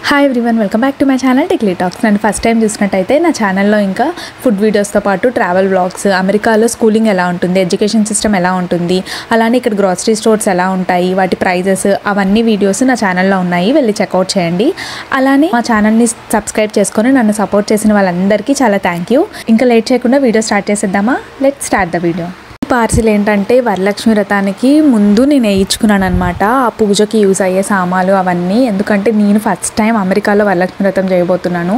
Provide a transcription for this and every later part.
Hi everyone, welcome back to my channel techly talks. నన్ను first time చూసినట్టయితే నా ఛానల్లో ఇంకా ఫుడ్ వీడియోస్తో పాటు ట్రావెల్ వ్లాగ్స్, అమెరికాలో స్కూలింగ్ ఎలా ఉంటుంది, ఎడ్యుకేషన్ సిస్టమ్ ఎలా ఉంటుంది, అలానే ఇక్కడ గ్రాసరీ స్టోర్స్ ఎలా ఉంటాయి, వాటి ప్రైజెస్, అవన్నీ వీడియోస్ నా ఛానల్లో ఉన్నాయి, వెళ్ళి చెక్అవుట్ చేయండి. అలానే మా ఛానల్ని సబ్స్క్రైబ్ చేసుకొని నన్ను సపోర్ట్ చేసిన వాళ్ళందరికీ చాలా థ్యాంక్ యూ. ఇంకా లేట్ చేయకుండా వీడియో స్టార్ట్ చేసేద్దామా? Let's start the video. Parcel ఏంటంటే వరలక్ష్మి వ్రతానికి ముందు నేను వేయించుకున్నాను అనమాట. ఆ పూజకి యూజ్ అయ్యే సామాన్లు అవన్నీ. ఎందుకంటే నేను ఫస్ట్ టైం అమెరికాలో వరలక్ష్మి వ్రతం చేయబోతున్నాను.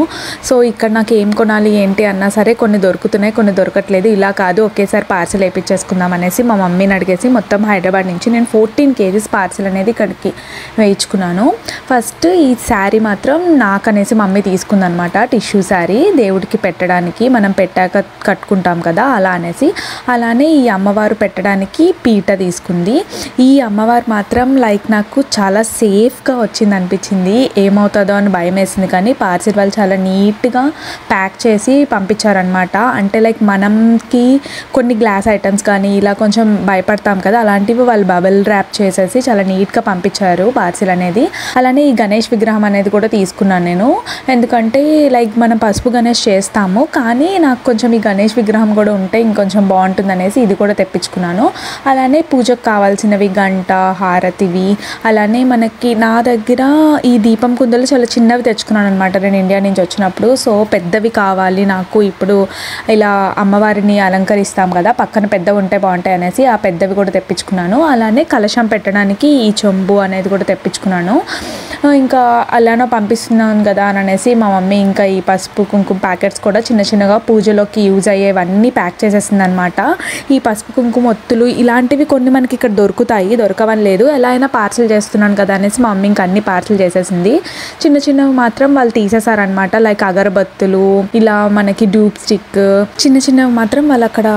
సో ఇక్కడ నాకు ఏం కొనాలి ఏంటి అన్నా సరే కొన్ని దొరుకుతున్నాయి, కొన్ని దొరకట్లేదు. ఇలా కాదు, ఒకేసారి పార్సిల్ వేయించేసుకుందాం అనేసి మా మమ్మీని అడిగేసి మొత్తం హైదరాబాద్ నుంచి నేను 14 kgs పార్సిల్ అనేది ఇక్కడికి వేయించుకున్నాను. ఫస్ట్ ఈ శారీ మాత్రం నాకు అనేసి మమ్మీ తీసుకుందనమాట. టిష్యూ శారీ, దేవుడికి పెట్టడానికి మనం పెట్టాక కట్టుకుంటాం కదా అలా అనేసి. అలానే ఈ అమ్మవారు పెట్టడానికి పీట తీసుకుంది. ఈ అమ్మవారు మాత్రం లైక్ నాకు చాలా సేఫ్గా వచ్చింది అనిపించింది. ఏమవుతుందో అని భయం వేసింది, కానీ పార్సిల్ వాళ్ళు చాలా నీట్గా ప్యాక్ చేసి పంపించారనమాట. అంటే లైక్ మనకి కొన్ని గ్లాస్ ఐటమ్స్ కానీ ఇలా కొంచెం భయపడతాం కదా, అలాంటివి వాళ్ళు బబుల్ ర్యాప్ చేసేసి చాలా నీట్గా పంపించారు పార్సిల్ అనేది. అలానే ఈ గణేష్ విగ్రహం అనేది కూడా తీసుకున్నాను నేను. ఎందుకంటే లైక్ మనం పసుపు గణేష్ చేస్తాము, కానీ నాకు కొంచెం ఈ గణేష్ విగ్రహం కూడా ఉంటే ఇంకొంచెం బాగుంటుంది అనేసి ఇది కూడా తెప్పించుకున్నాను. అలానే పూజకు కావాల్సినవి గంట, హారతివి, అలానే మనకి నా దగ్గర ఈ దీపం కుందలు చాలా చిన్నవి తెచ్చుకున్నాను అనమాట నేను ఇండియా నుంచి వచ్చినప్పుడు. సో పెద్దవి కావాలి నాకు, ఇప్పుడు ఇలా అమ్మవారిని అలంకరిస్తాం కదా, పక్కన పెద్దవి ఉంటే బాగుంటాయి అనేసి ఆ పెద్దవి కూడా తెప్పించుకున్నాను. అలానే కలశం పెట్టడానికి ఈ చెంబు అనేది కూడా తెప్పించుకున్నాను. ఇంకా అలానో పంపిస్తున్నాను కదా అని అనేసి మా మమ్మీ ఇంకా ఈ పసుపు కుంకుమ ప్యాకెట్స్ కూడా చిన్న చిన్నగా పూజలోకి యూజ్ అయ్యేవన్నీ ప్యాక్ చేసేసింది అనమాట. ఈ పసుపు కుంకుమ ఒత్తులు ఇలాంటివి కొన్ని మనకి ఇక్కడ దొరుకుతాయి, దొరకవని లేదు. ఎలా అయినా పార్సిల్ చేస్తున్నాను కదా అనేసి మా మమ్మీ ఇంకా అన్ని పార్సిల్ చేసేసింది. చిన్న చిన్నవి మాత్రం వాళ్ళు తీసేసారనమాట. లైక్ అగరబత్తులు, ఇలా మనకి డ్యూప్ స్టిక్, చిన్న చిన్నవి మాత్రం వాళ్ళు అక్కడ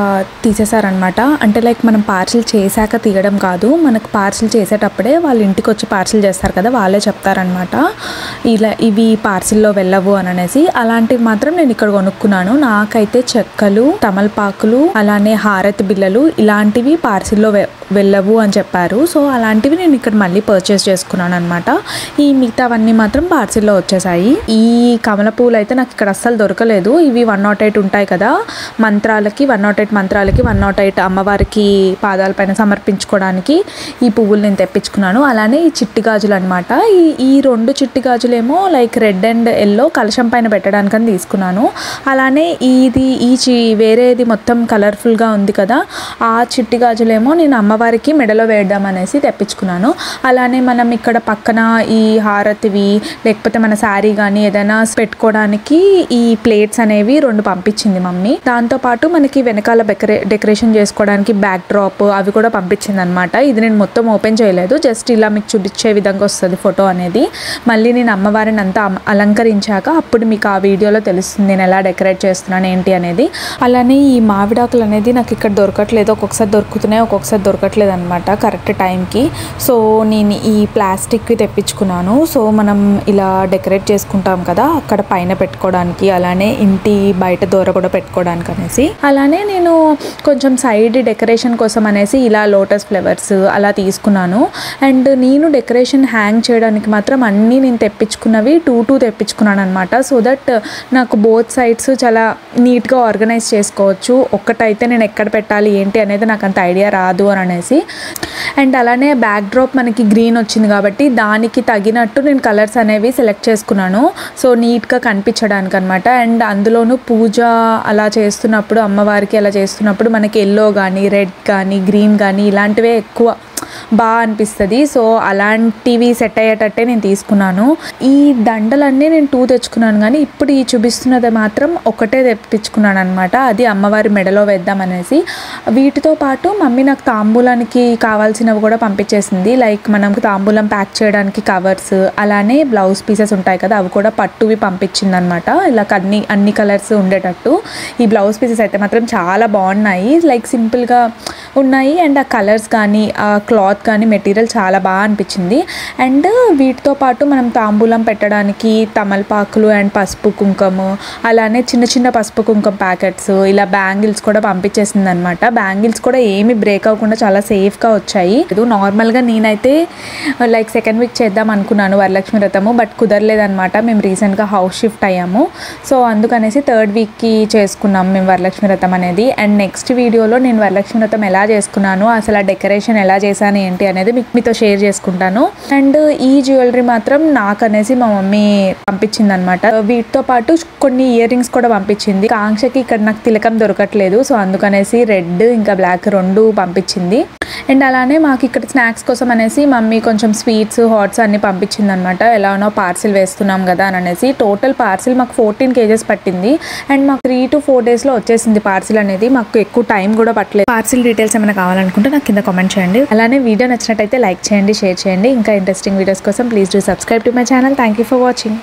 తీసేసారనమాట. అంటే లైక్ మనం పార్సిల్ చేశాక తీయడం కాదు, మనకు పార్సిల్ చేసేటప్పుడే వాళ్ళు ఇంటికి వచ్చి పార్సిల్ చేస్తారు కదా, వాళ్ళే చెప్తారనమాట ఇలా ఇవి పార్సిల్లో వెళ్ళవు అని అనేసి. అలాంటివి మాత్రం నేను ఇక్కడ కొనుక్కున్నాను. నాకైతే చెక్కలు, తమలపాకులు, అలానే హారతి బిళ్ళలు ఇలాంటివి పార్సిల్లో వెళ్ళవు అని చెప్పారు. సో అలాంటివి నేను ఇక్కడ మళ్ళీ పర్చేస్ చేసుకున్నాను అనమాట. ఈ మిగతావన్నీ మాత్రం పార్సిల్లో వచ్చేసాయి. ఈ కమల పూలు అయితే నాకు ఇక్కడ అస్సలు దొరకలేదు. ఇవి 108 ఉంటాయి కదా మంత్రాలకి, 108 మంత్రాలకి 108 అమ్మవారికి పాదాలపైన సమర్పించుకోవడానికి ఈ పువ్వులు నేను తెప్పించుకున్నాను. అలానే ఈ చిట్టి గాజులు అనమాట. ఈ 2 చిట్టి గాజులేమో లైక్ రెడ్ అండ్ ఎల్లో కలశం పైన పెట్టడానికని తీసుకున్నాను. అలానే వేరేది మొత్తం కలర్ఫుల్గా ఉంది కదా, ఆ చిట్టి గాజులేమో నేను అమ్మవారికి మెడలో వేద్దామనేసి తెప్పించుకున్నాను. అలానే మనం ఇక్కడ పక్కన ఈ హారతివి లేకపోతే మన శారీ కానీ ఏదైనా పెట్టుకోవడానికి ఈ ప్లేట్స్ అనేవి 2 పంపించింది మమ్మీ. దాంతోపాటు మనకి వెనకాల డెకరేషన్ చేసుకోవడానికి బ్యాక్ డ్రాప్ అవి కూడా పంపించింది అనమాట. ఇది నేను మొత్తం ఓపెన్ చేయలేదు, జస్ట్ ఇలా మీకు చూపించే విధంగా వస్తుంది ఫోటో అనేది. మళ్ళీ నేను అమ్మవారిని అంతా అలంకరించాక అప్పుడు మీకు ఆ వీడియోలో తెలుస్తుంది నేను ఎలా డెకరేట్ చేస్తున్నాను ఏంటి అనేది. అలానే ఈ మామిడాకులు అనేది నాకు ఇక్కడ దొరకట్లేదు, ఒక్కొక్కసారి దొరుకుతున్నాయి, ఒక్కొక్కసారి దొరకట్లేదు అనమాట కరెక్ట్ టైంకి. సో నేను ఈ ప్లాస్టిక్వి తెప్పించుకున్నాను. సో మనం ఇలా డెకరేట్ చేసుకుంటాం కదా అక్కడ పైన పెట్టుకోవడానికి, అలానే ఇంటి బయట దూర కూడా పెట్టుకోవడానికి అనేసి. అలానే నేను కొంచెం సైడ్ డెకరేషన్ కోసం అనేసి ఇలా లోటస్ ఫ్లవర్స్ అలా తీసుకున్నాను. అండ్ నేను డెకరేషన్ హ్యాంగ్ చేయడానికి మాత్రం అన్నీ నేను తెప్పించుకున్నవి 2 తెప్పించుకున్నాను అనమాట. సో దట్ నాకు బోత్ సైడ్స్ చాలా నీట్గా ఆర్గనైజ్ చేసుకోవచ్చు. ఒక్కటైతే నేను ఎక్కడ పెట్టాలి ఏంటి అనేది నాకు అంత ఐడియా రాదు అని అనేసి. అండ్ అలానే బ్యాక్ డ్రాప్ మనకి గ్రీన్ వచ్చింది కాబట్టి దానికి తగినట్టు నేను కలర్స్ అనేవి సెలెక్ట్ చేసుకున్నాను. సో నీట్గా కనిపించడానికి అనమాట. అండ్ అందులోనూ పూజ అలా చేస్తున్నప్పుడు, అమ్మవారికి అలా చేస్తున్నప్పుడు మనకి ఎల్లో కానీ రెడ్ కానీ గ్రీన్ కానీ ఇలాంటివే ఎక్కువ బాగా అనిపిస్తుంది. సో అలాంటివి సెట్ అయ్యేటట్టే నేను తీసుకున్నాను. ఈ దండలన్నీ నేను 2 తెచ్చుకున్నాను, కానీ ఇప్పుడు ఈ చూపిస్తున్నది మాత్రం ఒకటే తెప్పించుకున్నాను అనమాట. అది అమ్మవారి మెడలో వేద్దామనేసి. వీటితో పాటు మమ్మీ నాకు తాంబూలానికి కావాల్సినవి కూడా పంపించేసింది. లైక్ మనకు తాంబూలం ప్యాక్ చేయడానికి కవర్స్, అలానే బ్లౌజ్ పీసెస్ ఉంటాయి కదా అవి కూడా పట్టువి పంపించింది అనమాట. ఇలా అన్ని కలర్స్ ఉండేటట్టు. ఈ బ్లౌజ్ పీసెస్ అయితే మాత్రం చాలా బాగున్నాయి, లైక్ సింపుల్గా ఉన్నాయి. అండ్ ఆ కలర్స్ కానీ ఆ క్లాత్ కానీ మెటీరియల్ చాలా బాగా అనిపించింది. అండ్ వీటితో పాటు మనం తాంబూలం పెట్టడానికి తమలపాకులు అండ్ పసుపు కుంకుమ, అలానే చిన్న చిన్న పసుపు కుంకుమ ప్యాకెట్స్, ఇలా బ్యాంగిల్స్ కూడా పంపించేసింది అనమాట. బ్యాంగిల్స్ కూడా ఏమి బ్రేక్ అవ్వకుండా చాలా సేఫ్గా వచ్చాయి. నార్మల్గా నేనైతే లైక్ సెకండ్ వీక్ చేద్దాం అనుకున్నాను వరలక్ష్మి వ్రతము, బట్ కుదరలేదనమాట. మేము రీసెంట్గా హౌస్ షిఫ్ట్ అయ్యాము. సో అందుకనేసి థర్డ్ వీక్కి చేసుకున్నాం మేము వరలక్ష్మి వ్రతం అనేది. అండ్ నెక్స్ట్ వీడియోలో నేను వరలక్ష్మి వ్రతం ఎలా చేసుకున్నాను, అసలు ఆ డెకరేషన్ ఎలా చేశాను ఏంటి అనేది మీతో షేర్ చేసుకుంటాను. అండ్ ఈ జ్యువెలరీ మాత్రం నాకు అనేసి మా మమ్మీ పంపించింది అనమాట. వీటితో పాటు కొన్ని ఇయర్ రింగ్స్ కూడా పంపించింది. కాంక్షకి ఇక్కడ నాకు తిలకం దొరకట్లేదు, సో అందుకనేసి రెడ్ ఇంకా బ్లాక్ రెండు పంపించింది. అండ్ అలానే మాకు ఇక్కడ స్నాక్స్ కోసం అనేసి మమ్మీ కొంచెం స్వీట్స్ హాట్స్ అన్ని పంపించింది అనమాట. ఎలానో పార్సిల్ వేస్తున్నాం కదా అని అనేసి. టోటల్ పార్సిల్ మాకు 14 kgs పట్టింది. అండ్ మాకు 3 to 4 daysలో వచ్చేసింది పార్సిల్ అనేది. మాకు ఎక్కువ టైం కూడా పట్టలేదు. పార్సిల్ డీటెయిల్స్ ఏమైనా కావాలనుకుంటే నాకు కింద కామెంట్ చేయండి. అలానే వీడియో నచ్చినట్టయితే లైక్ చేయండి, షేర్ చేయండి. ఇంకా ఇంట్రెస్టింగ్ వీడియోస్ కోసం please do subscribe to my channel. Thank you for watching.